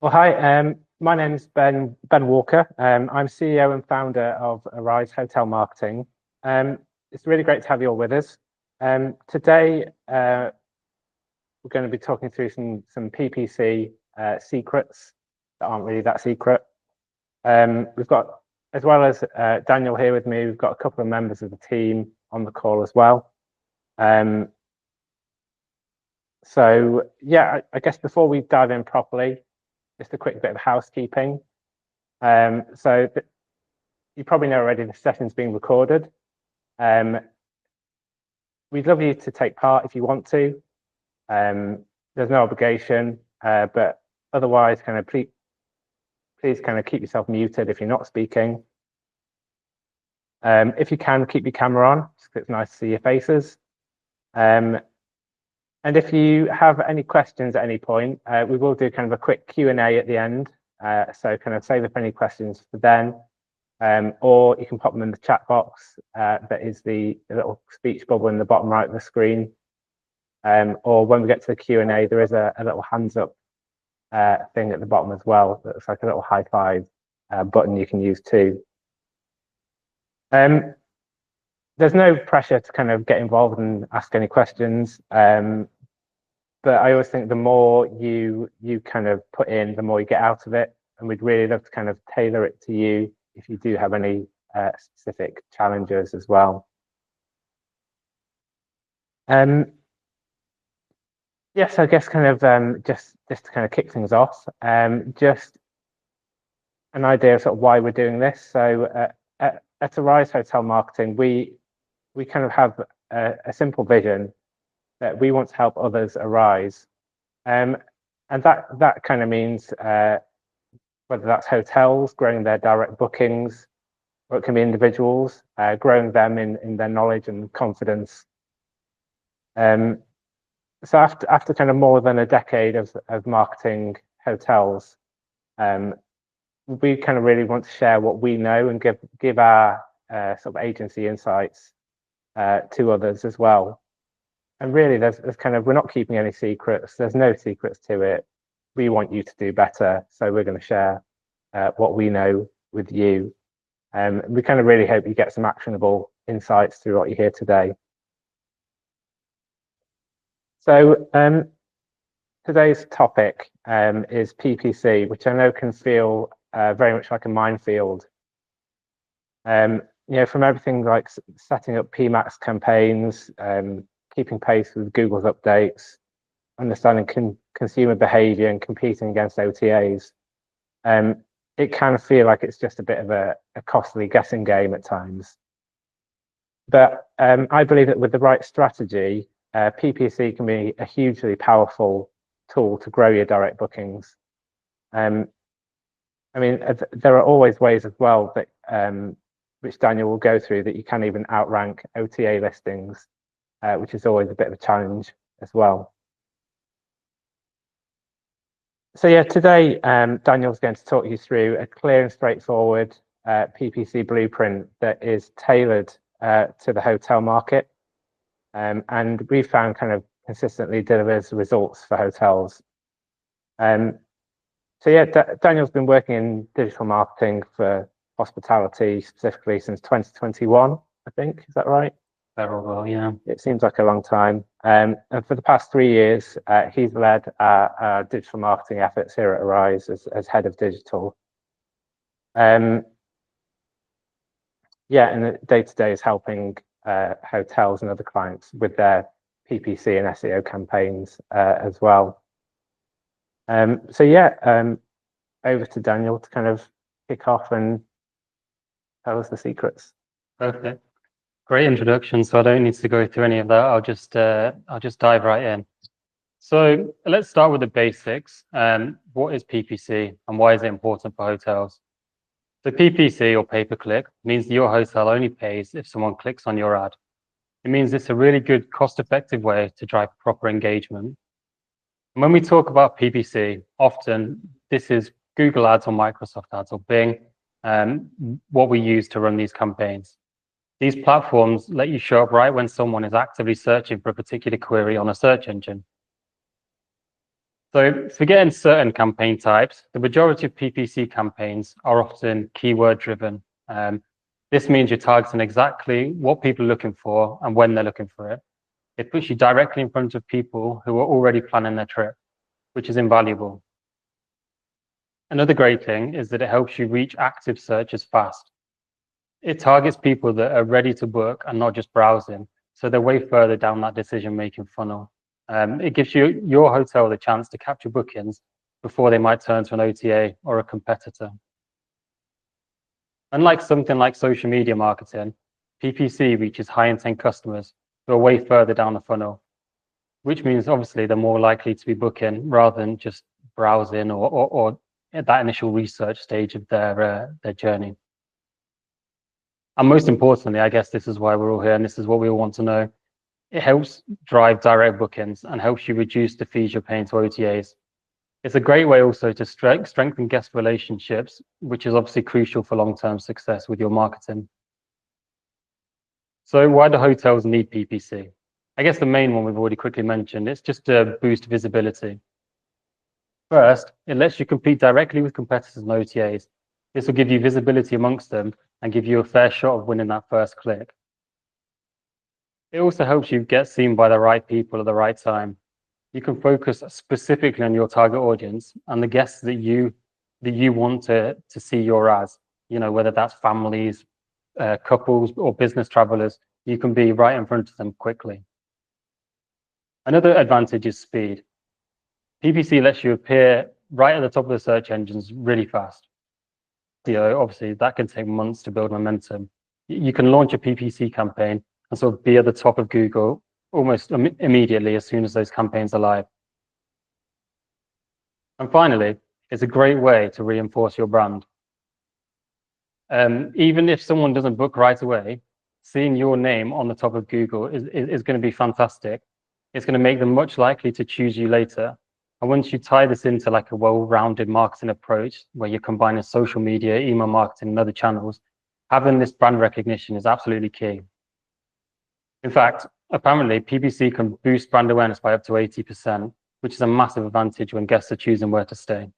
Well, hi, my name's Ben Walker. I'm CEO and founder of Arise Hotel Marketing. It's really great to have you all with us. Today, we're going to be talking through some PPC secrets that aren't really that secret. We've got, as well as Daniel here with me, we've got a couple of members of the team on the call as well. So yeah, I guess before we dive in properly, just a quick bit of housekeeping. So you probably know already the session's being recorded. We'd love you to take part if you want to. There's no obligation, but otherwise, please kind of keep yourself muted if you're not speaking. If you can, keep your camera on, because it's nice to see your faces. And if you have any questions at any point, we will do kind of a quick Q&A at the end. So kind of save up any questions for then, or you can pop them in the chat box. That is the little speech bubble in the bottom right of the screen. Or when we get to the Q&A, there is a little hands up thing at the bottom as well. That looks like a little high five button you can use too. There's no pressure to kind of get involved and ask any questions. But I always think the more you kind of put in, the more you get out of it. And we'd really love to kind of tailor it to you if you do have any specific challenges as well. Yes, I guess kind of just to kind of kick things off, just an idea of sort of why we're doing this. So at Arise Hotel Marketing, we kind of have a simple vision that we want to help others arise. And that kind of means whether that's hotels, growing their direct bookings, or it can be individuals, growing them in their knowledge and confidence. So after kind of more than a decade of marketing hotels, we kind of really want to share what we know and give our sort of agency insights to others as well. And really, there's kind of, we're not keeping any secrets. There's no secrets to it. We want you to do better. So we're going to share what we know with you. We kind of really hope you get some actionable insights through what you hear today. So today's topic is PPC, which I know can feel very much like a minefield. You know, from everything like setting up PMAX campaigns, keeping pace with Google's updates, understanding consumer behavior and competing against OTAs. It can feel like it's just a bit of a costly guessing game at times. But I believe that with the right strategy, PPC can be a hugely powerful tool to grow your direct bookings. I mean, there are always ways as well that which Daniel will go through, that you can even outrank OTA listings, which is always a bit of a challenge as well. So yeah, today Daniel's going to talk you through a clear and straightforward PPC blueprint that is tailored to the hotel market, and we found kind of consistently delivers results for hotels. So yeah, Daniel's been working in digital marketing for hospitality specifically since 2021, I think. Is that right? Very well, yeah. It seems like a long time. And for the past 3 years, he's led our digital marketing efforts here at Arise as head of digital. Yeah, and the day-to-day is helping hotels and other clients with their PPC and SEO campaigns as well. So yeah, over to Daniel to kind of kick off and tell us the secrets. Okay. Great introduction. So I don't need to go through any of that. I'll just dive right in. So let's start with the basics. What is PPC and why is it important for hotels? So PPC, or pay-per-click, means that your hotel only pays if someone clicks on your ad. It means it's a really good, cost-effective way to drive proper engagement. And when we talk about PPC, often this is Google ads or Microsoft ads or Bing, what we use to run these campaigns. These platforms let you show up right when someone is actively searching for a particular query on a search engine. So forgetting certain campaign types, the majority of PPC campaigns are often keyword driven. This means you're targeting exactly what people are looking for and when they're looking for it. It puts you directly in front of people who are already planning their trip, which is invaluable. Another great thing is that it helps you reach active searches fast. It targets people that are ready to book and not just browsing, so they're way further down that decision-making funnel. It gives your hotel the chance to capture bookings before they might turn to an OTA or a competitor. Unlike something like social media marketing, PPC reaches high-intent customers who are way further down the funnel, which means obviously they're more likely to be booking rather than just browsing or at that initial research stage of their journey. And most importantly, I guess this is why we're all here and this is what we all want to know. It helps drive direct bookings and helps you reduce the fees you're paying to OTAs. It's a great way also to strengthen guest relationships, which is obviously crucial for long-term success with your marketing. So why do hotels need PPC? I guess the main one we've already quickly mentioned, it's just to boost visibility. First, it lets you compete directly with competitors and OTAs. This will give you visibility amongst them and give you a fair shot of winning that first click. It also helps you get seen by the right people at the right time. You can focus specifically on your target audience and the guests that you want to see your ads, whether that's families, couples or business travelers, you can be right in front of them quickly. Another advantage is speed. PPC lets you appear right at the top of the search engines really fast. Obviously that can take months to build momentum. You can launch a PPC campaign and sort of be at the top of Google almost immediately as soon as those campaigns are live. And finally, it's a great way to reinforce your brand. Even if someone doesn't book right away, seeing your name on the top of Google is going to be fantastic. It's going to make them much likely to choose you later. And once you tie this into like a well-rounded marketing approach where you're combining social media, email marketing, and other channels, having this brand recognition is absolutely key. In fact, apparently PPC can boost brand awareness by up to 80%, which is a massive advantage when guests are choosing where to stay.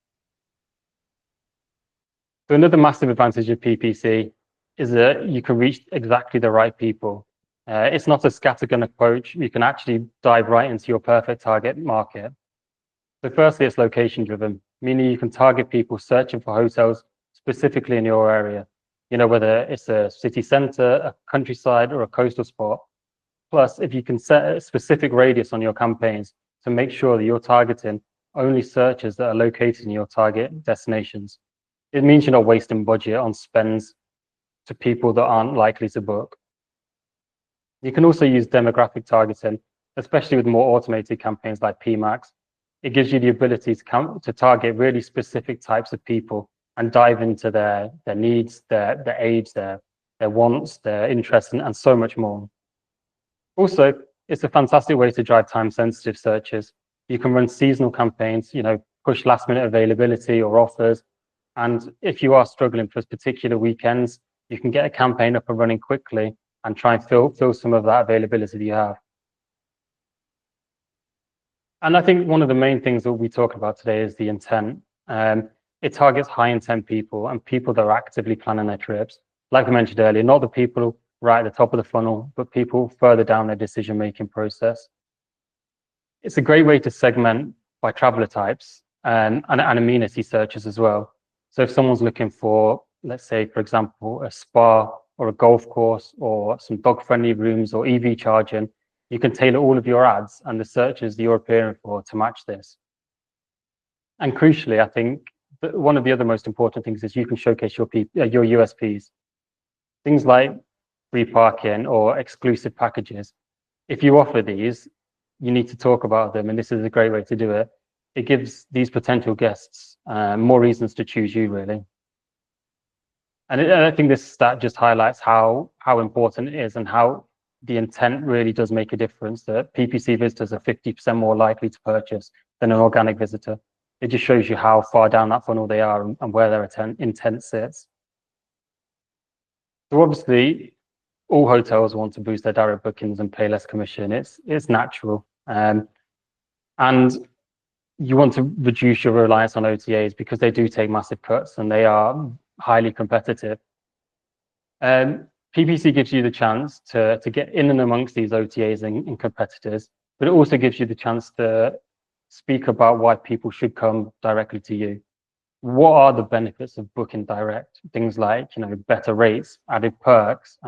So another massive advantage of PPC is that you can reach exactly the right people. It's not a scattergun approach. You can actually dive right into your perfect target market. So firstly, it's location driven, meaning you can target people searching for hotels specifically in your area, whether it's a city center, a countryside, or a coastal spot. Plus, if you can set a specific radius on your campaigns to make sure that you're targeting only searches that are located in your target destinations, it means you're not wasting budget on spends to people that aren't likely to book. You can also use demographic targeting, especially with more automated campaigns like PMAX. It gives you the ability to target really specific types of people and dive into their needs, their age, their wants, their interests, and so much more. Also, it's a fantastic way to drive time-sensitive searches. You can run seasonal campaigns, push last-minute availability or offers. And if you are struggling for particular weekends, you can get a campaign up and running quickly and try and fill some of that availability that you have. And I think one of the main things that we'll be talking about today is the intent. It targets high intent people and people that are actively planning their trips. Like I mentioned earlier, not the people right at the top of the funnel, but people further down their decision-making process. It's a great way to segment by traveler types and amenity searches as well. So if someone's looking for, let's say, for example, a spa or a golf course or some dog-friendly rooms or EV charging, you can tailor all of your ads and the searches that you're appearing for to match this. And crucially, I think that one of the other most important things is you can showcase your USPs. Things like free parking or exclusive packages. If you offer these, you need to talk about them, and this is a great way to do it. It gives these potential guests more reasons to choose you, really. And I think this stat just highlights how important it is and how the intent really does make a difference, that PPC visitors are 50% more likely to purchase than an organic visitor. It just shows you how far down that funnel they are and where their intent sits. So obviously, all hotels want to boost their direct bookings and pay less commission. It's natural. And you want to reduce your reliance on OTAs because they do take massive cuts and they are highly competitive. PPC gives you the chance to get in and amongst these OTAs and competitors, but it also gives you the chance to speak about why people should come directly to you. What are the benefits of booking direct? Things like, better rates, added perks,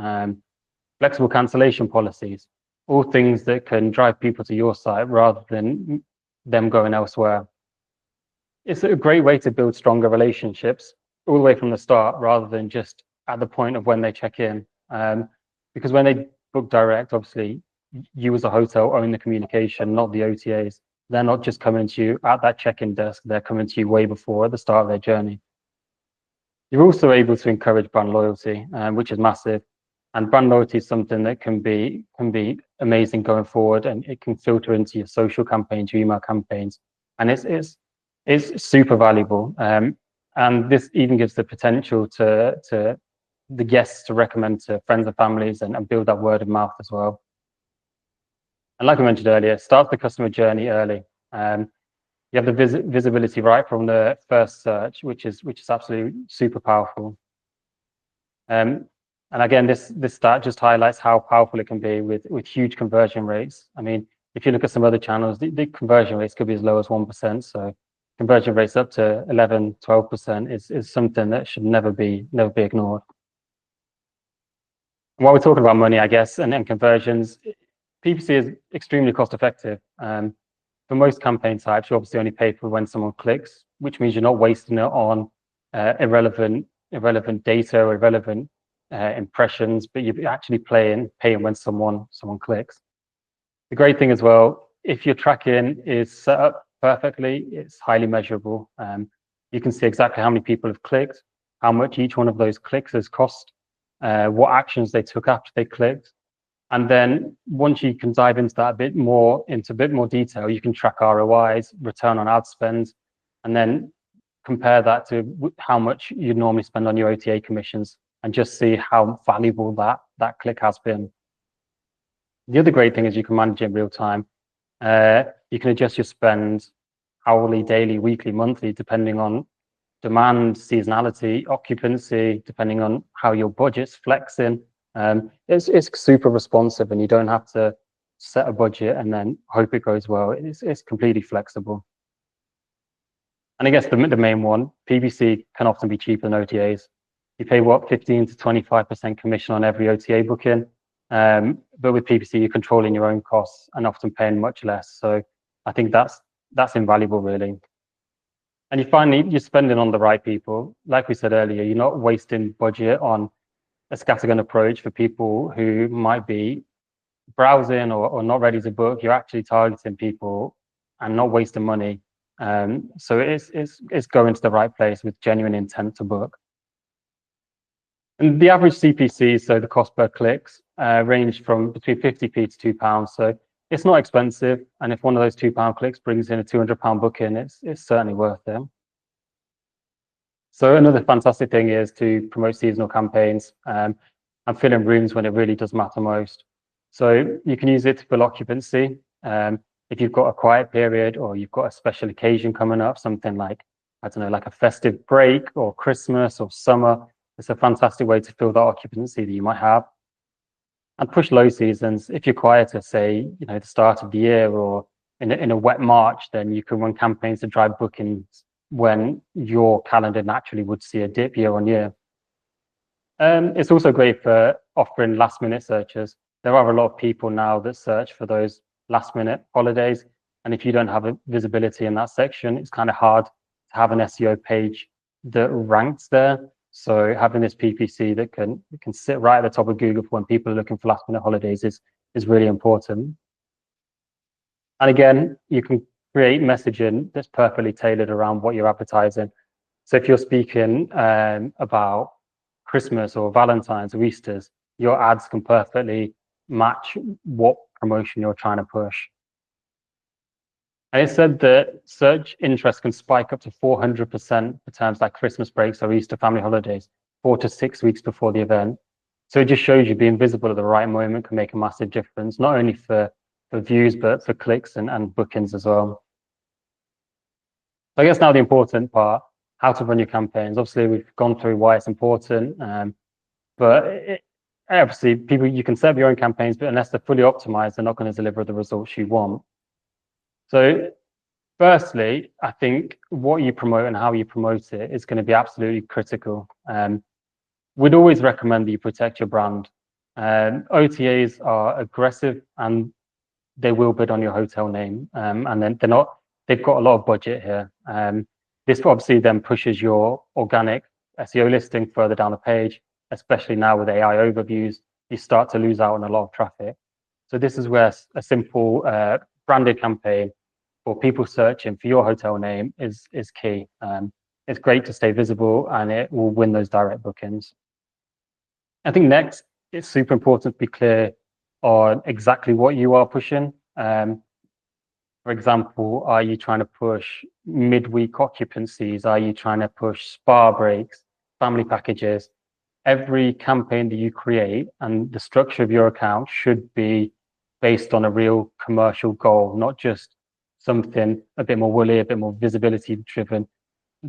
flexible cancellation policies, all things that can drive people to your site rather than them going elsewhere. It's a great way to build stronger relationships all the way from the start rather than just at the point of when they check in. Because when they book direct, obviously, you as a hotel own the communication, not the OTAs. They're not just coming to you at that check-in desk, they're coming to you way before at the start of their journey. You're also able to encourage brand loyalty, which is massive. And brand loyalty is something that can be amazing going forward, and it can filter into your social campaigns, your email campaigns, and it's super valuable. And this even gives the potential to the guests to recommend to friends and families and build that word of mouth as well. And like I mentioned earlier, start the customer journey early. You have the visibility right from the first search, which is absolutely super powerful. And again, this stat just highlights how powerful it can be with huge conversion rates. I mean, if you look at some other channels, the conversion rates could be as low as 1%. So conversion rates up to 11, 12% is something that should never be ignored. And while we're talking about money, I guess, and conversions, PPC is extremely cost effective. For most campaign types, you obviously only pay for when someone clicks, which means you're not wasting it on irrelevant data or irrelevant impressions, but you're actually paying when someone clicks. The great thing as well, if your tracking is set up perfectly, it's highly measurable. You can see exactly how many people have clicked, how much each one of those clicks has cost, what actions they took after they clicked. And then once you can dive into that a bit more detail, you can track ROIs, return on ad spend, and then compare that to how much you normally spend on your OTA commissions and just see how valuable that click has been. The other great thing is you can manage it in real time. You can adjust your spend hourly, daily, weekly, monthly, depending on demand, seasonality, occupancy, depending on how your budget's flexing. It's super responsive, and you don't have to set a budget and then hope it goes well. It's completely flexible. And I guess the main one, PPC can often be cheaper than OTAs. You pay 15 to 25% commission on every OTA booking, but with PPC you're controlling your own costs and often paying much less. So I think that's invaluable, really. And you're spending on the right people. Like we said earlier, you're not wasting budget on a scattergun approach for people who might be browsing or not ready to book. You're actually targeting people and not wasting money. So it's going to the right place with genuine intent to book. And the average CPC, so the cost per clicks, range from between 50p to £2. So it's not expensive. And if one of those £2 clicks brings in a £200 booking, it's certainly worth it. So another fantastic thing is to promote seasonal campaigns and fill in rooms when it really does matter most. So you can use it to fill occupancy. If you've got a quiet period or you've got a special occasion coming up, something like, I don't know, like a festive break or Christmas or summer, it's a fantastic way to fill that occupancy that you might have. And push low seasons. If you're quieter, say, the start of the year or in a wet March, then you can run campaigns to drive bookings when your calendar naturally would see a dip year on year. It's also great for offering last minute searches. There are a lot of people now that search for those last minute holidays. And if you don't have a visibility in that section, it's kind of hard to have an SEO page that ranks there. So having this PPC that can sit right at the top of Google for when people are looking for last minute holidays is really important. And again, you can create messaging that's perfectly tailored around what you're advertising. So if you're speaking about Christmas or Valentine's or Easter's, your ads can perfectly match what promotion you're trying to push. And it said that search interest can spike up to 400% for terms like Christmas breaks or Easter family holidays, 4 to 6 weeks before the event. So it just shows you being visible at the right moment can make a massive difference, not only for views, but for clicks and bookings as well. I guess now the important part, how to run your campaigns. Obviously, we've gone through why it's important, but obviously, you can set up your own campaigns, but unless they're fully optimized, they're not going to deliver the results you want. So firstly, I think what you promote and how you promote it is going to be absolutely critical. We'd always recommend that you protect your brand. OTAs are aggressive and they will bid on your hotel name, and then they've got a lot of budget here. This obviously then pushes your organic SEO listing further down the page, especially now with AI overviews, you start to lose out on a lot of traffic. So this is where a simple branded campaign for people searching for your hotel name is key. It's great to stay visible and it will win those direct bookings. I think next, it's super important to be clear on exactly what you are pushing. For example, are you trying to push midweek occupancies? Are you trying to push spa breaks, family packages? Every campaign that you create and the structure of your account should be based on a real commercial goal, not just something a bit more woolly, a bit more visibility driven.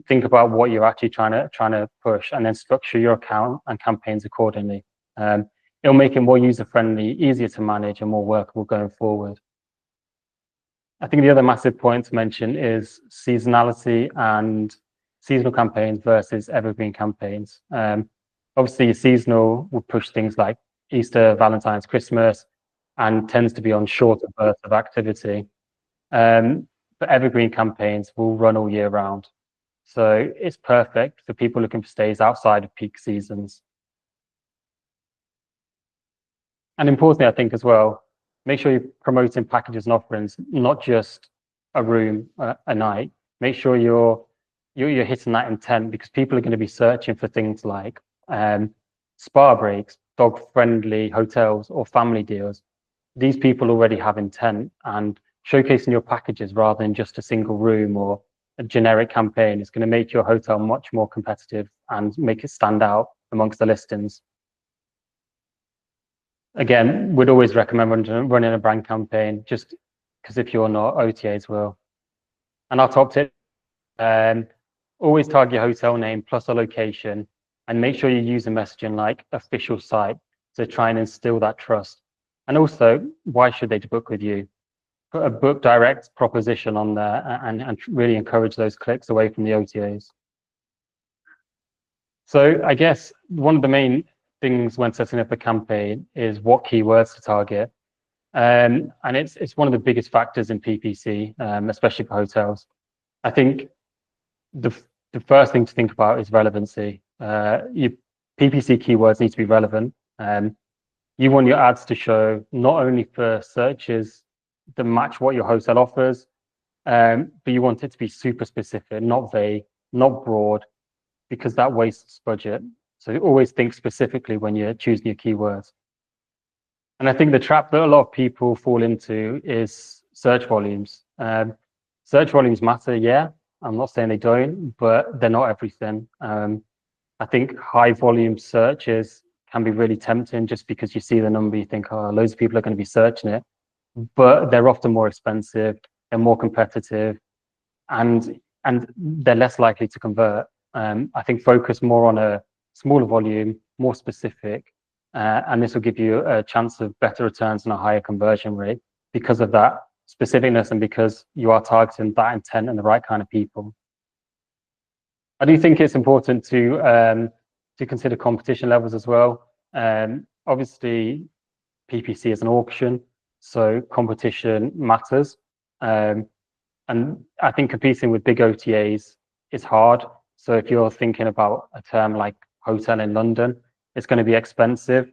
Think about what you're actually trying to push, and then structure your account and campaigns accordingly. It'll make it more user friendly, easier to manage, and more workable going forward. I think the other massive point to mention is seasonality and seasonal campaigns versus evergreen campaigns. Obviously, seasonal will push things like Easter, Valentine's, Christmas, and tends to be on shorter bursts of activity. But evergreen campaigns will run all year round. So it's perfect for people looking for stays outside of peak seasons. And importantly, I think as well, make sure you're promoting packages and offerings, not just a room a night. Make sure you're hitting that intent, because people are going to be searching for things like spa breaks, dog-friendly hotels, or family deals. These people already have intent, and showcasing your packages rather than just a single room or a generic campaign is going to make your hotel much more competitive and make it stand out amongst the listings. Again, we'd always recommend running a brand campaign, just because if you're not, OTAs will. And our top tip, always target your hotel name plus a location, and make sure you use a messaging like official site to try and instill that trust. And also, why should they book with you? Put a book direct proposition on there and really encourage those clicks away from the OTAs. So I guess one of the main things when setting up a campaign is what keywords to target. And it's one of the biggest factors in PPC, especially for hotels. I think the first thing to think about is relevancy. Your PPC keywords need to be relevant. You want your ads to show not only for searches that match what your hotel offers, but you want it to be super specific, not vague, not broad, because that wastes budget. So always think specifically when you're choosing your keywords. And I think the trap that a lot of people fall into is search volumes. Search volumes matter, yeah. I'm not saying they don't, but they're not everything. I think high volume searches can be really tempting just because you see the number, you think, oh, loads of people are going to be searching it, but they're often more expensive, they're more competitive, and they're less likely to convert. I think focus more on a smaller volume, more specific, and this will give you a chance of better returns and a higher conversion rate because of that specificness and because you are targeting that intent and the right kind of people. I do think it's important to consider competition levels as well. Obviously, PPC is an auction, so competition matters. And I think competing with big OTAs is hard. So if you're thinking about a term like hotel in London, it's going to be expensive,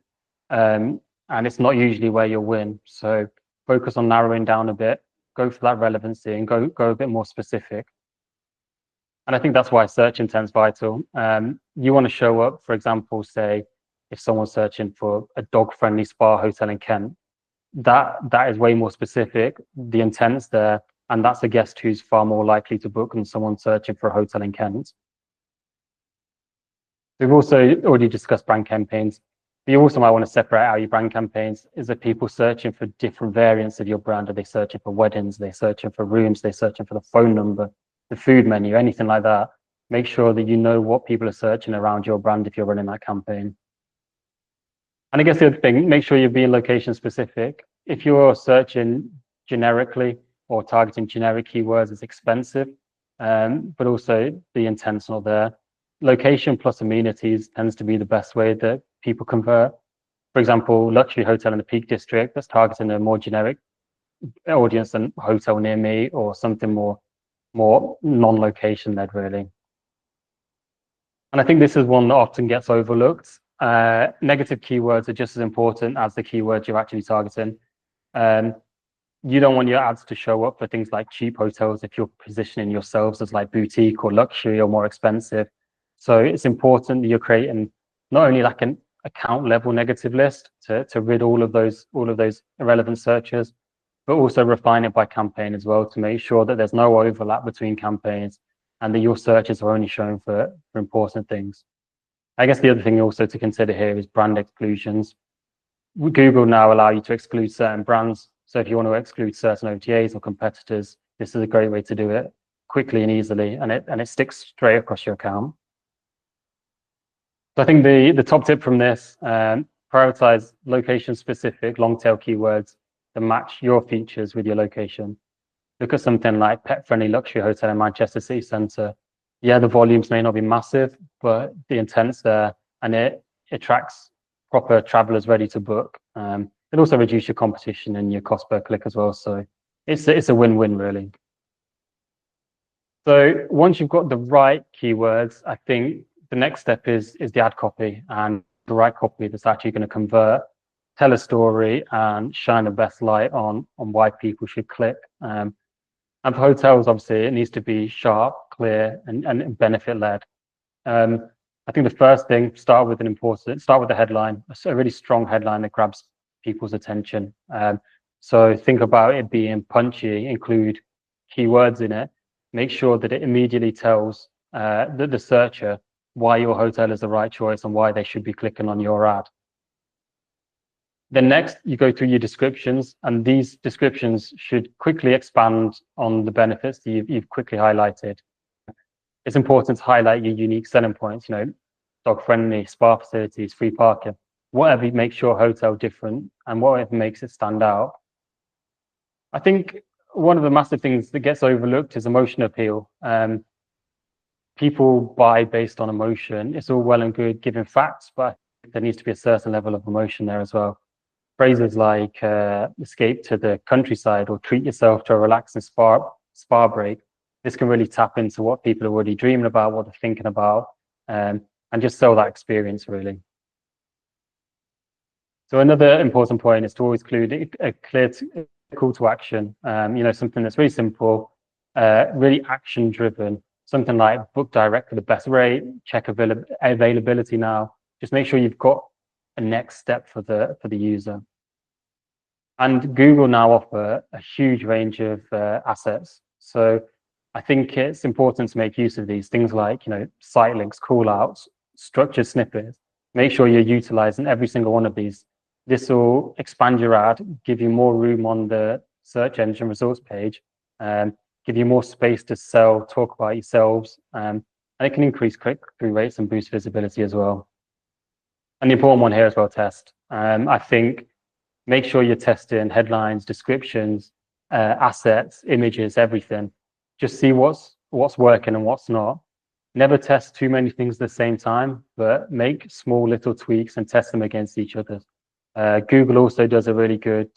and it's not usually where you'll win. So focus on narrowing down a bit, go for that relevancy, and go a bit more specific. And I think that's why search intent's vital. You want to show up, for example, say if someone's searching for a dog-friendly spa hotel in Kent, that is way more specific. The intent's there, and that's a guest who's far more likely to book than someone searching for a hotel in Kent. We've also already discussed brand campaigns, but you also might want to separate out your brand campaigns. Is it people searching for different variants of your brand? Are they searching for weddings? Are they searching for rooms? Are they searching for the phone number? the food menu, anything like that. Make sure that you know what people are searching around your brand if you're running that campaign. And I guess the other thing, make sure you're being location specific. If you're searching generically or targeting generic keywords, it's expensive, but also be intentional there. Location plus amenities tends to be the best way that people convert. For example, luxury hotel in the Peak District, that's targeting a more generic audience than hotel near me or something more non-location led, really. And I think this is one that often gets overlooked. Negative keywords are just as important as the keywords you're actually targeting. You don't want your ads to show up for things like cheap hotels if you're positioning yourselves as like boutique or luxury or more expensive. So it's important that you're creating not only like an account level negative list to rid all of those irrelevant searches, but also refine it by campaign as well to make sure that there's no overlap between campaigns and that your searches are only shown for important things. I guess the other thing also to consider here is brand exclusions. Google now allow you to exclude certain brands. So if you want to exclude certain OTAs or competitors, this is a great way to do it quickly and easily, and it sticks straight across your account. So I think the top tip from this, prioritize location-specific long-tail keywords that match your features with your location. Look at something like pet-friendly luxury hotel in Manchester city centre. Yeah, the volumes may not be massive, but the intent's there, and it attracts proper travelers ready to book. It also reduces your competition and your cost per click as well. So it's a win-win, really. So once you've got the right keywords, I think the next step is the ad copy, and the right copy that's actually going to convert, tell a story, and shine the best light on why people should click. And for hotels, obviously, it needs to be sharp, clear, and benefit led. I think the first thing, start with the headline, a really strong headline that grabs people's attention. So think about it being punchy, include keywords in it, make sure that it immediately tells the searcher why your hotel is the right choice and why they should be clicking on your ad. Then next, you go through your descriptions, and these descriptions should quickly expand on the benefits that you've quickly highlighted. It's important to highlight your unique selling points, dog-friendly, spa facilities, free parking, whatever makes your hotel different and whatever makes it stand out. I think one of the massive things that gets overlooked is emotion appeal. People buy based on emotion. It's all well and good giving facts, but there needs to be a certain level of emotion there as well. Phrases like escape to the countryside or treat yourself to a relaxing spa break. This can really tap into what people are already dreaming about, what they're thinking about, and just sell that experience, really. So another important point is to always include a clear call to action, something that's really simple, really action driven, something like book direct for the best rate, check availability now. Just make sure you've got a next step for the user. And Google now offer a huge range of assets. So I think it's important to make use of these things like, site links, call outs, structured snippets. Make sure you're utilizing every single one of these. This will expand your ad, give you more room on the search engine results page, give you more space to sell, talk about yourselves, and it can increase click-through rates and boost visibility as well. And the important one here as well, test. I think make sure you're testing headlines, descriptions, assets, images, everything. Just see what's working and what's not. Never test too many things at the same time, but make small little tweaks and test them against each other. Google also does a really good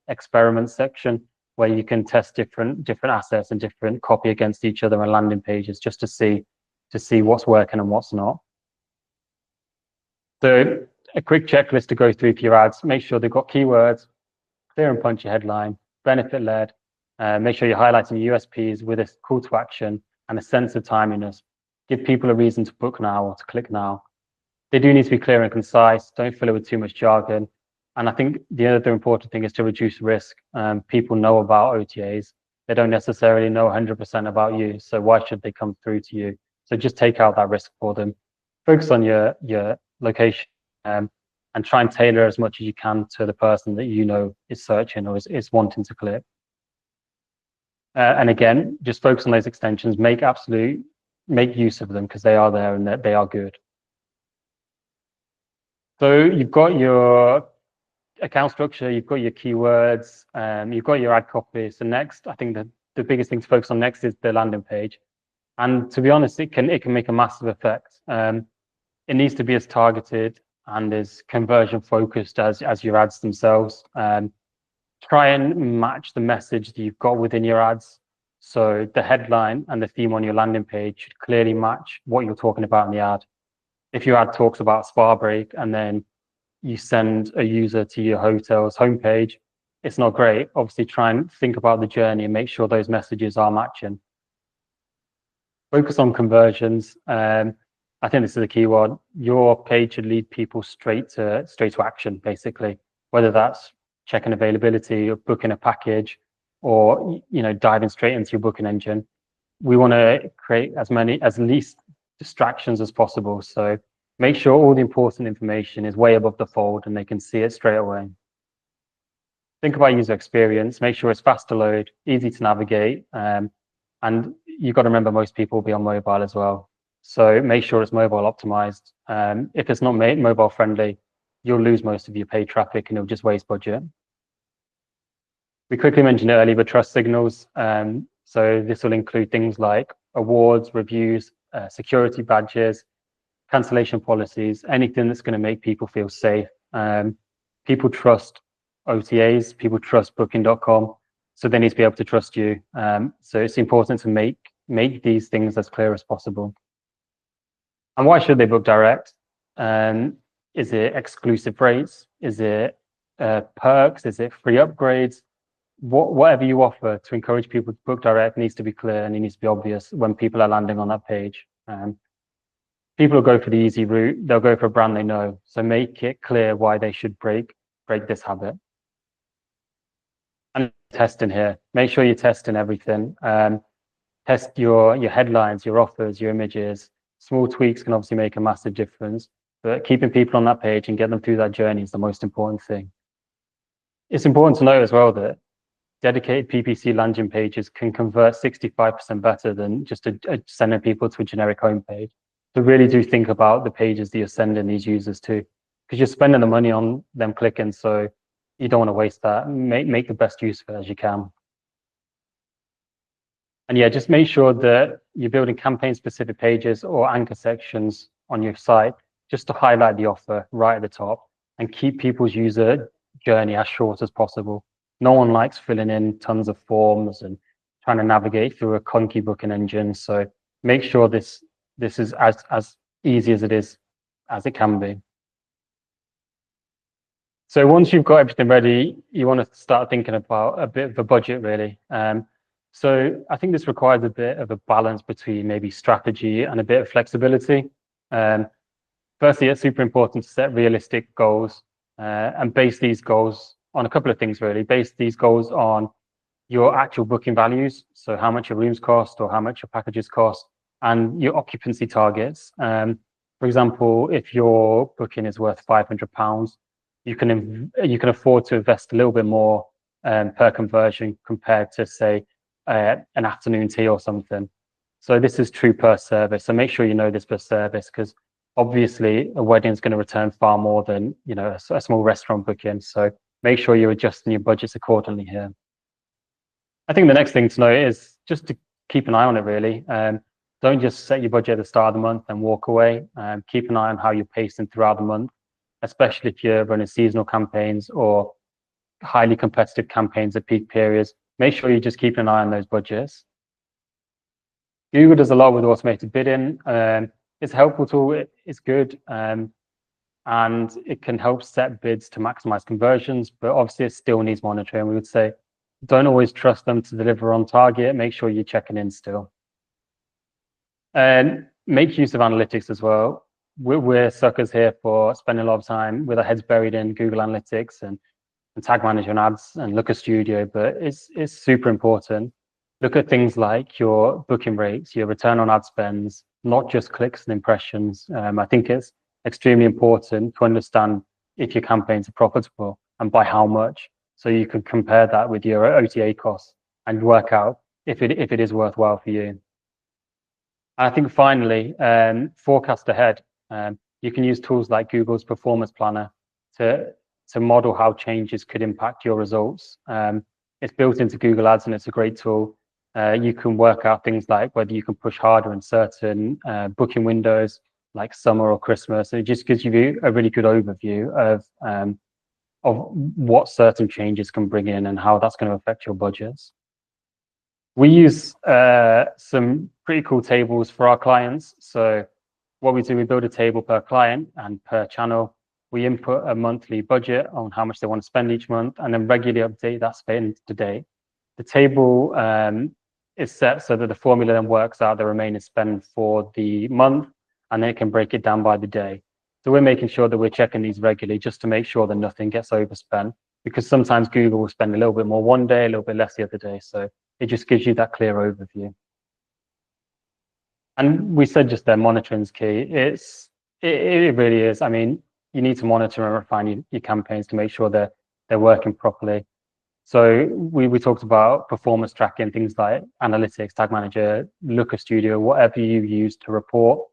experiment section where you can test different assets and different copy against each other on landing pages just to see what's working and what's not. So a quick checklist to go through for your ads. Make sure they've got keywords, clear and punchy headline, benefit led. Make sure you're highlighting your USPs with a call to action and a sense of timeliness. Give people a reason to book now or to click now. They do need to be clear and concise. Don't fill it with too much jargon. And I think the other important thing is to reduce risk. People know about OTAs. They don't necessarily know 100% about you. So why should they come through to you? So just take out that risk for them. Focus on your location and try and tailor as much as you can to the person that is searching or is wanting to click. And again, just focus on those extensions, make use of them because they are there and they are good. So you've got your account structure, you've got your keywords, you've got your ad copy. So next, I think the biggest thing to focus on next is the landing page. And to be honest, it can make a massive effect. It needs to be as targeted and as conversion focused as your ads themselves. Try and match the message that you've got within your ads. So the headline and the theme on your landing page should clearly match what you're talking about in the ad. If your ad talks about spa break and then you send a user to your hotel's homepage, it's not great. Obviously, try and think about the journey and make sure those messages are matching. Focus on conversions. I think this is a key one. Your page should lead people straight to action, basically, whether that's checking availability or booking a package or diving straight into your booking engine. We want to create as least distractions as possible. So make sure all the important information is way above the fold and they can see it straight away. Think about user experience, make sure it's fast to load, easy to navigate, and you've got to remember most people will be on mobile as well. So make sure it's mobile optimized. If it's not mobile friendly, you'll lose most of your paid traffic and it'll just waste budget. We quickly mentioned it earlier, but trust signals. So this will include things like awards, reviews, security badges, cancellation policies, anything that's going to make people feel safe. People trust OTAs, people trust booking.com, so they need to be able to trust you. So it's important to make these things as clear as possible. And why should they book direct? Is it exclusive rates? Is it perks? Is it free upgrades? Whatever you offer to encourage people to book direct needs to be clear and it needs to be obvious when people are landing on that page. People will go for the easy route. They'll go for a brand they know. So make it clear why they should break this habit. And testing here. Make sure you're testing everything. Test your headlines, your offers, your images. Small tweaks can obviously make a massive difference, but keeping people on that page and get them through that journey is the most important thing. It's important to note as well that dedicated PPC landing pages can convert 65% better than just sending people to a generic homepage. So really do think about the pages that you're sending these users to, because you're spending the money on them clicking, so you don't want to waste that. Make the best use of it as you can. And yeah, just make sure that you're building campaign-specific pages or anchor sections on your site just to highlight the offer right at the top and keep people's user journey as short as possible. No one likes filling in tons of forms and trying to navigate through a clunky booking engine. So make sure this is as easy as it can be. So once you've got everything ready, you want to start thinking about a bit of a budget, really. So I think this requires a bit of a balance between maybe strategy and a bit of flexibility. Firstly, it's super important to set realistic goals and base these goals on a couple of things, really. Base these goals on your actual booking values, so how much your rooms cost or how much your packages cost, and your occupancy targets. For example, if your booking is worth £500, you can afford to invest a little bit more per conversion compared to, say, an afternoon tea or something. So this is true per service. So make sure you know this per service, because obviously a wedding is going to return far more than a small restaurant booking. So make sure you're adjusting your budgets accordingly here. I think the next thing to know is just to keep an eye on it, really. Don't just set your budget at the start of the month and walk away. Keep an eye on how you're pacing throughout the month, especially if you're running seasonal campaigns or highly competitive campaigns at peak periods. Make sure you just keep an eye on those budgets. Google does a lot with automated bidding. It's a helpful tool, it's good, and it can help set bids to maximize conversions, but obviously it still needs monitoring. We would say don't always trust them to deliver on target. Make sure you're checking in still. And make use of analytics as well. We're suckers here for spending a lot of time with our heads buried in Google Analytics and Tag Manager and ads and Looker Studio, but it's super important. Look at things like your booking rates, your return on ad spends, not just clicks and impressions. I think it's extremely important to understand if your campaigns are profitable and by how much. So you can compare that with your OTA costs and work out if it is worthwhile for you. And I think finally, forecast ahead. You can use tools like Google's Performance Planner to model how changes could impact your results. It's built into Google Ads and it's a great tool. You can work out things like whether you can push harder in certain booking windows, like summer or Christmas. It just gives you a really good overview of what certain changes can bring in and how that's going to affect your budgets. We use some pretty cool tables for our clients. So what we do, we build a table per client and per channel. We input a monthly budget on how much they want to spend each month and then regularly update that spend to date. The table is set so that the formula then works out the remaining spend for the month, and then it can break it down by the day. So we're making sure that we're checking these regularly just to make sure that nothing gets overspent, because sometimes Google will spend a little bit more one day, a little bit less the other day. So it just gives you that clear overview. And we said just there, monitoring is key. It really is. I mean, you need to monitor and refine your campaigns to make sure they're working properly. So we talked about performance tracking, things like analytics, tag manager, Looker Studio, whatever you use to report.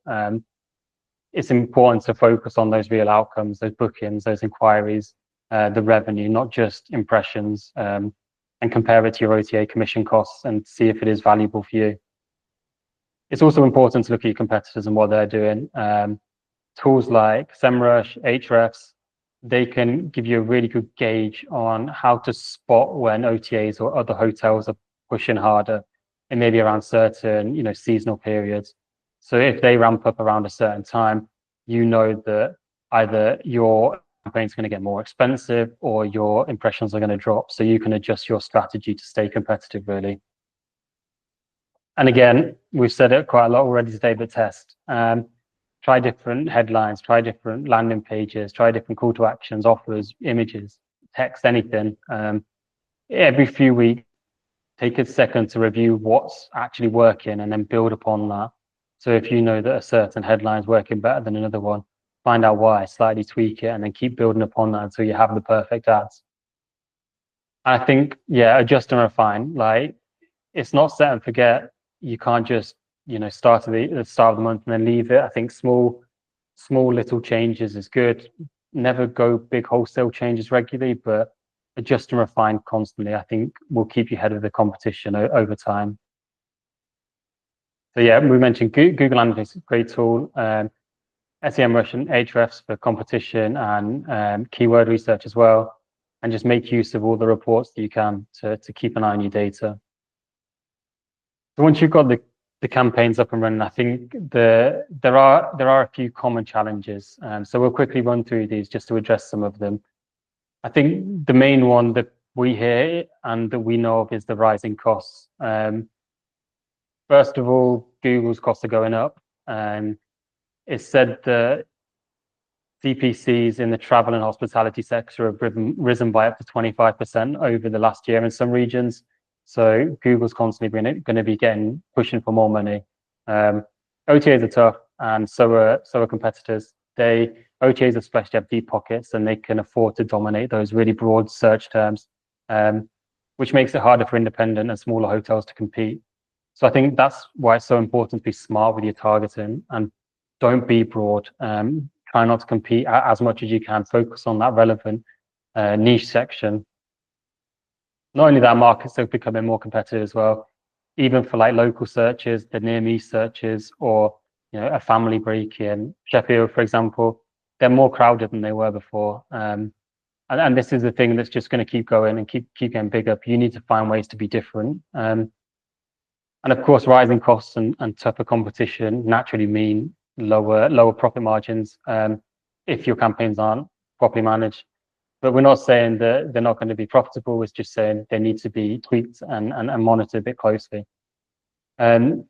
It's important to focus on those real outcomes, those bookings, those inquiries, the revenue, not just impressions, and compare it to your OTA commission costs and see if it is valuable for you. It's also important to look at your competitors and what they're doing. Tools like SEMrush, Ahrefs, they can give you a really good gauge on how to spot when OTAs or other hotels are pushing harder, and maybe around certain, seasonal periods. So if they ramp up around a certain time, you know that either your campaign's going to get more expensive or your impressions are going to drop. So you can adjust your strategy to stay competitive, really. And again, we've said it quite a lot already today, but test. Try different headlines, try different landing pages, try different call to actions, offers, images, text, anything. Every few weeks, take a second to review what's actually working and then build upon that. So if you know that a certain headline is working better than another one, find out why, slightly tweak it, and then keep building upon that until you have the perfect ads. I think, adjust and refine. Like, it's not set and forget. You can't just start at the start of the month and then leave it. I think small little changes is good. Never go big wholesale changes regularly, but adjust and refine constantly, I think, will keep you ahead of the competition over time. So we mentioned Google Analytics, a great tool. SEMrush and Ahrefs for competition and keyword research as well, and just make use of all the reports that you can to keep an eye on your data. So once you've got the campaigns up and running, I think there are a few common challenges. So we'll quickly run through these just to address some of them. I think the main one that we hear and that we know of is the rising costs. First of all, Google's costs are going up. It's said that CPCs in the travel and hospitality sector have risen by up to 25% over the last year in some regions. So Google's constantly going to be pushing for more money. OTAs are tough, and so are competitors. OTAs especially have deep pockets, and they can afford to dominate those really broad search terms, which makes it harder for independent and smaller hotels to compete. So I think that's why it's so important to be smart with your targeting and don't be broad. Try not to compete as much as you can. Focus on that relevant niche section. Not only that, markets are becoming more competitive as well. Even for like local searches, the near me searches, or a family break in Sheffield, for example, they're more crowded than they were before. And this is the thing that's just going to keep going and keep getting bigger. But you need to find ways to be different. And of course, rising costs and tougher competition naturally mean lower profit margins if your campaigns aren't properly managed. But we're not saying that they're not going to be profitable. It's just saying they need to be tweaked and monitored a bit closely. So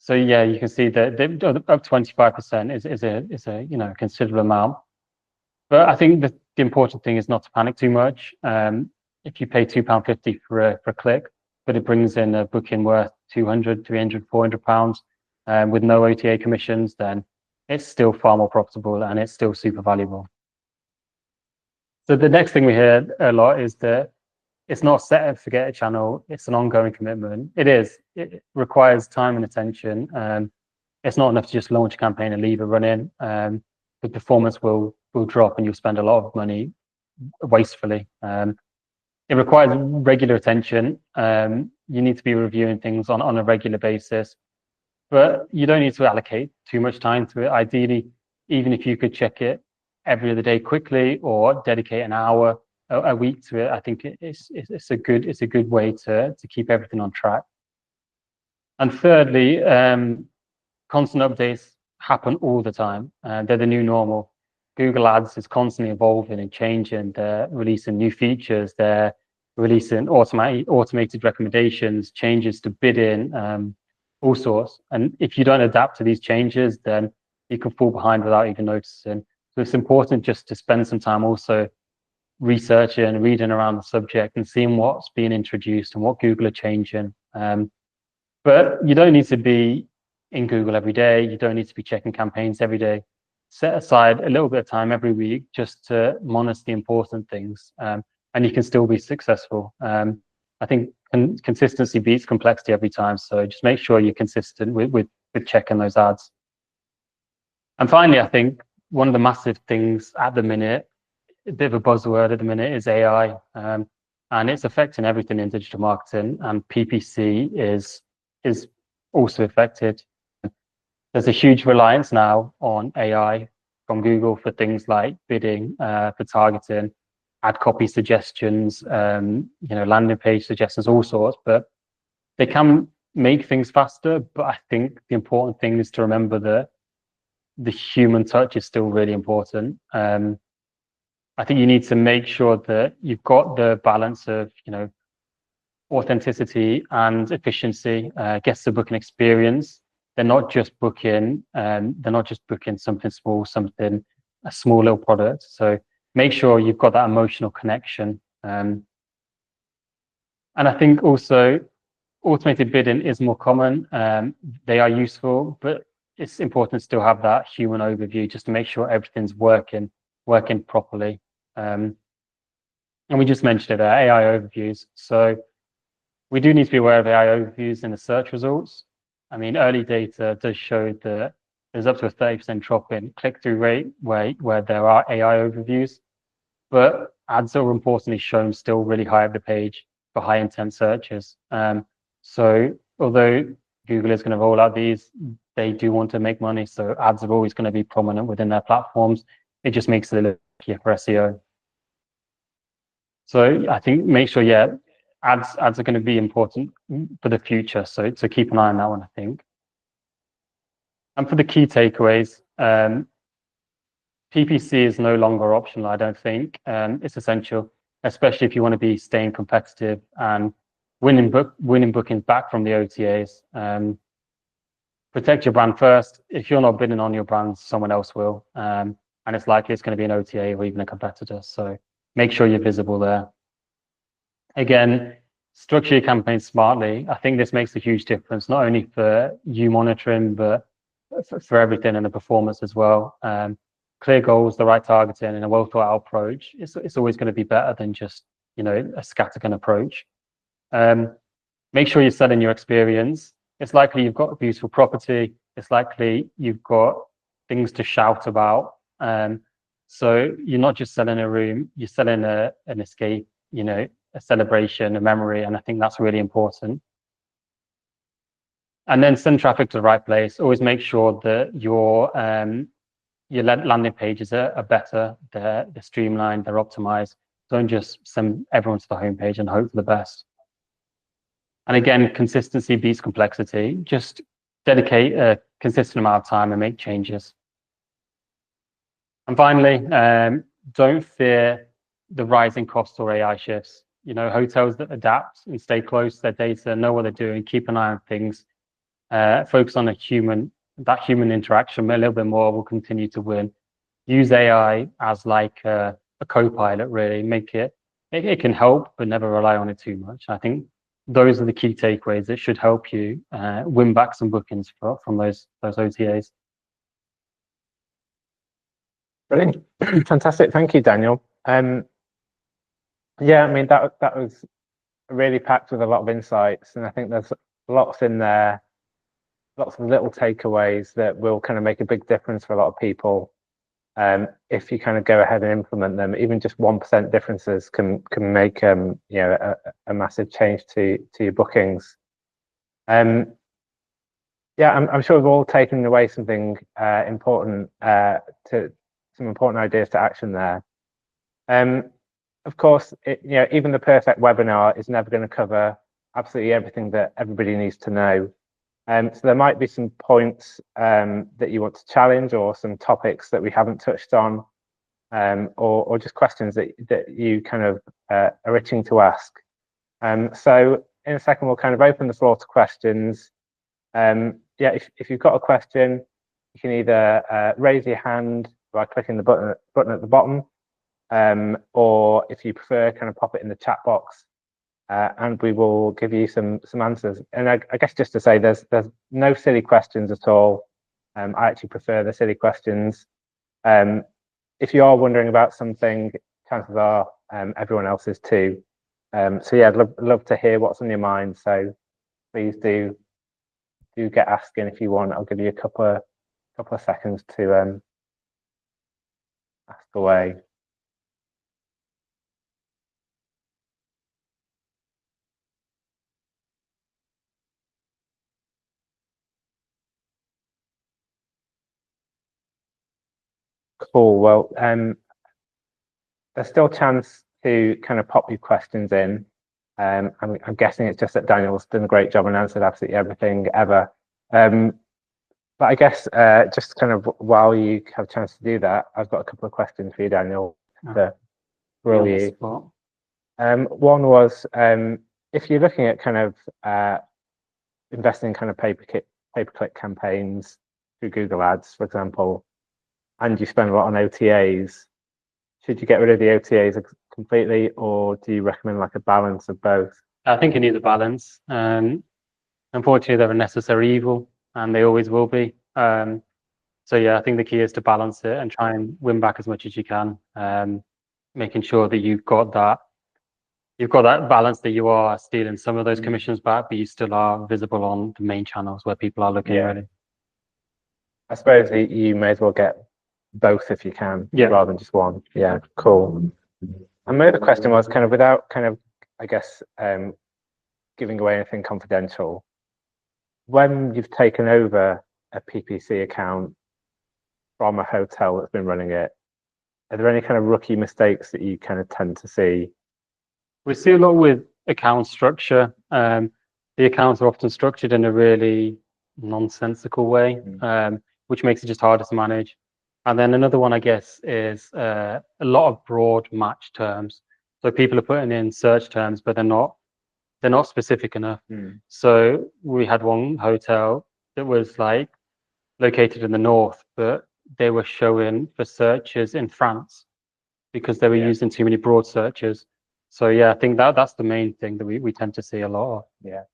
you can see that up 25% is a considerable amount. But I think the important thing is not to panic too much. If you pay £2.50 for a click, but it brings in a booking worth £200, £300, £400 with no OTA commissions, then it's still far more profitable and it's still super valuable. So the next thing we hear a lot is that it's not set and forget a channel. It's an ongoing commitment. It requires time and attention. It's not enough to just launch a campaign and leave it running. The performance will drop and you'll spend a lot of money wastefully. It requires regular attention. You need to be reviewing things on a regular basis, but you don't need to allocate too much time to it. Ideally, even if you could check it every other day quickly or dedicate an hour a week to it, I think it's a good way to keep everything on track. And thirdly, constant updates happen all the time. They're the new normal. Google Ads is constantly evolving and changing. They're releasing new features. They're releasing automated recommendations, changes to bidding, all sorts. And if you don't adapt to these changes, then you can fall behind without even noticing. So it's important just to spend some time also researching, reading around the subject and seeing what's being introduced and what Google are changing. But you don't need to be in Google every day. You don't need to be checking campaigns every day. Set aside a little bit of time every week just to monitor the important things, and you can still be successful. I think consistency beats complexity every time. So just make sure you're consistent with checking those ads. And finally, I think one of the massive things at the minute, a bit of a buzzword at the minute, is AI, and it's affecting everything in digital marketing. And PPC is also affected. There's a huge reliance now on AI from Google for things like bidding, for targeting, ad copy suggestions, landing page suggestions, all sorts. But they can make things faster. But I think the important thing is to remember that the human touch is still really important. I think you need to make sure that you've got the balance of, authenticity and efficiency. Guests are booking experience. They're not just booking something small, a small little product. So make sure you've got that emotional connection. And I think also automated bidding is more common. They are useful, but it's important to still have that human overview just to make sure everything's working properly. And we just mentioned it, AI overviews. So we do need to be aware of AI overviews in the search results. I mean, early data does show that there's up to a 30% drop in click-through rate where there are AI overviews, but ads are importantly shown still really high up the page for high intent searches. So although Google is going to roll out these, they do want to make money. So ads are always going to be prominent within their platforms. It just makes it a little easier for SEO. So I think make sure, ads are going to be important for the future. So keep an eye on that one, I think. And for the key takeaways, PPC is no longer optional, I don't think. It's essential, especially if you want to be staying competitive and winning bookings back from the OTAs. Protect your brand first. If you're not bidding on your brand, someone else will. And it's likely it's going to be an OTA or even a competitor. So make sure you're visible there. Again, structure your campaigns smartly. I think this makes a huge difference, not only for you monitoring, but for everything and the performance as well. Clear goals, the right targeting, and a well thought out approach. It's always going to be better than just a scattergun approach. Make sure you're selling your experience. It's likely you've got a beautiful property. It's likely you've got things to shout about. So you're not just selling a room, you're selling an escape, a celebration, a memory, and I think that's really important. And then send traffic to the right place. Always make sure that your landing pages are better, they're streamlined, they're optimized. Don't just send everyone to the homepage and hope for the best. And again, consistency beats complexity. Just dedicate a consistent amount of time and make changes. And finally, don't fear the rising costs or AI shifts. Hotels that adapt and stay close to their data, know what they're doing, keep an eye on things, focus on that human interaction a little bit more, will continue to win. Use AI as like a co-pilot, really. It can help, but never rely on it too much. I think those are the key takeaways that should help you win back some bookings from those OTAs. Brilliant. Fantastic. Thank you, Daniel. Yeah, I mean that was really packed with a lot of insights, and I think there's lots in there, lots of little takeaways that will kind of make a big difference for a lot of people. If you kind of go ahead and implement them, even just 1% differences can make you know, a massive change to your bookings. Yeah, I'm sure we've all taken away something important to some important ideas to action there. Of course, you know, even the perfect webinar is never going to cover absolutely everything that everybody needs to know. So there might be some points that you want to challenge, or some topics that we haven't touched on, or just questions that you kind of are itching to ask. So in a second, we'll kind of open the floor to questions. Yeah, if you've got a question, you can either raise your hand by clicking the button at the bottom, or if you prefer, kind of pop it in the chat box, and we will give you some answers. And I guess just to say, there's no silly questions at all. I actually prefer the silly questions. If you are wondering about something, chances are everyone else is too. So yeah, I'd love to hear what's on your mind. So please do get asking if you want. I'll give you a couple of seconds to ask away. Cool. Well, there's still a chance to kind of pop your questions in. I'm guessing it's just that Daniel's done a great job and answered absolutely everything ever. But I guess just kind of while you have a chance to do that, I've got a couple of questions for you, Daniel, to grill you. One was, if you're looking at kind of investing in kind of pay-per-click campaigns through Google Ads, for example, and you spend a lot on OTAs, should you get rid of the OTAs completely, or do you recommend like a balance of both? I think you need a balance. Unfortunately, they're a necessary evil, and they always will be. So yeah, I think the key is to balance it and try and win back as much as you can, making sure that you've got that balance, that you are stealing some of those commissions back, but you still are visible on the main channels where people are looking. Really, I suppose you may as well get both if you can, rather than just one. Yeah, cool. And my other question was kind of, without kind of, I guess, giving away anything confidential, when you've taken over a PPC account from a hotel that's been running it, are there any kind of rookie mistakes that you kind of tend to see? We see a lot with account structure. The accounts are often structured in a really nonsensical way, which makes it just harder to manage. And then another one, I guess, is a lot of broad match terms. So people are putting in search terms, but they're not specific enough. So we had one hotel that was like located in the north, but they were showing for searches in France because they were using too many broad searches. So yeah, I think that's the main thing that we tend to see a lot of. Yeah.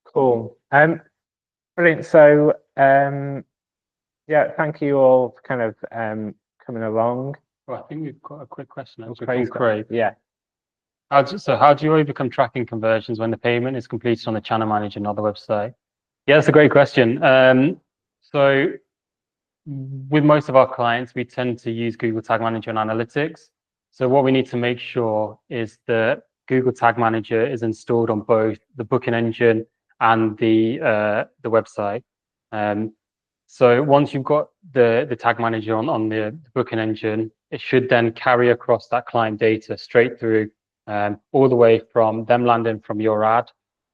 Cool. Brilliant. So yeah, thank you all for kind of coming along. Well, I think we've got a quick question from Craig. Yeah. So how do you overcome tracking conversions when the payment is completed on the channel manager, not the website? Yeah, that's a great question. So with most of our clients, we tend to use Google Tag Manager and Analytics. So what we need to make sure is that Google Tag Manager is installed on both the booking engine and the website. So once you've got the tag manager on the booking engine, it should then carry across that client data straight through, all the way from them landing from your ad,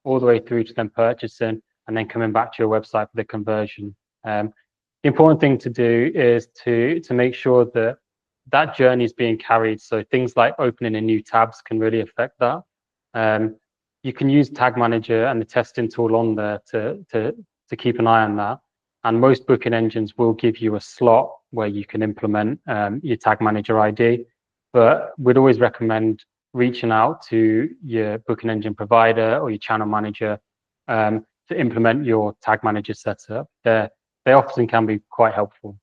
all the way through to them purchasing, and then coming back to your website for the conversion. The important thing to do is to make sure that that journey is being carried. So things like opening in new tabs can really affect that. You can use Tag Manager and the testing tool on there to keep an eye on that. And most booking engines will give you a slot where you can implement your Tag Manager ID. But we'd always recommend reaching out to your booking engine provider or your channel manager to implement your Tag Manager setup. They often can be quite helpful.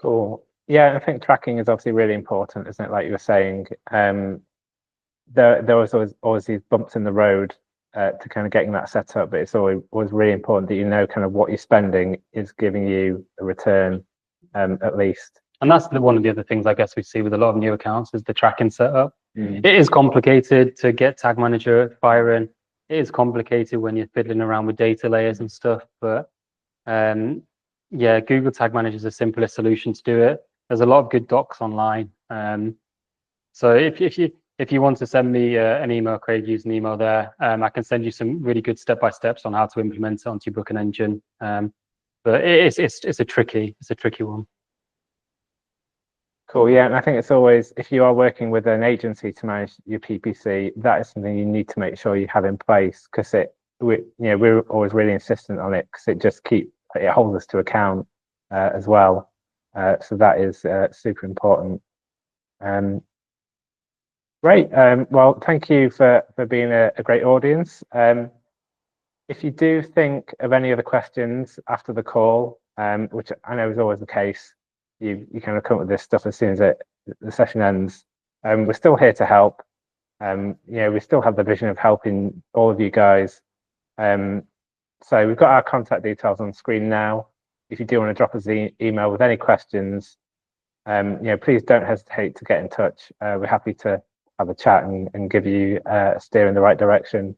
Cool. Yeah, I think tracking is obviously really important, isn't it? Like you were saying, there was always these bumps in the road to kind of getting that set up, but it's always really important that you know kind of what you're spending is giving you a return, at least. And that's one of the other things I guess we see with a lot of new accounts is the tracking setup. Mm. It is complicated to get Tag Manager firing. It is complicated when you're fiddling around with data layers and stuff, but yeah, Google Tag Manager is the simplest solution to do it. There's a lot of good docs online. So if you want to send me an email, Craig, use an email there. I can send you some really good step-by-steps on how to implement it onto your booking engine. But it's a tricky one. Cool. Yeah, and I think it's always, if you are working with an agency to manage your PPC, that is something you need to make sure you have in place, because we're always really insistent on it, because it holds us to account as well. So that is super important. Great. Well, thank you for being a great audience. If you do think of any other questions after the call, which I know is always the case, you kind of come up with this stuff as soon as the session ends. We're still here to help. We still have the vision of helping all of you guys. So we've got our contact details on screen now. If you do want to drop us an email with any questions, please don't hesitate to get in touch. We're happy to have a chat and give you a steer in the right direction,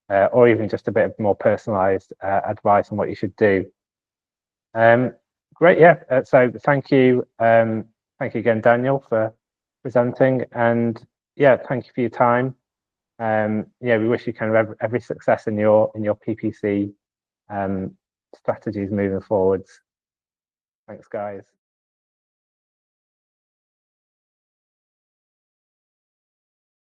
or even just a bit of more personalized advice on what you should do. Great, yeah. So thank you again, Daniel, for presenting, and yeah, thank you for your time. Yeah, we wish you kind of every success in your PPC strategies moving forwards. Thanks, guys.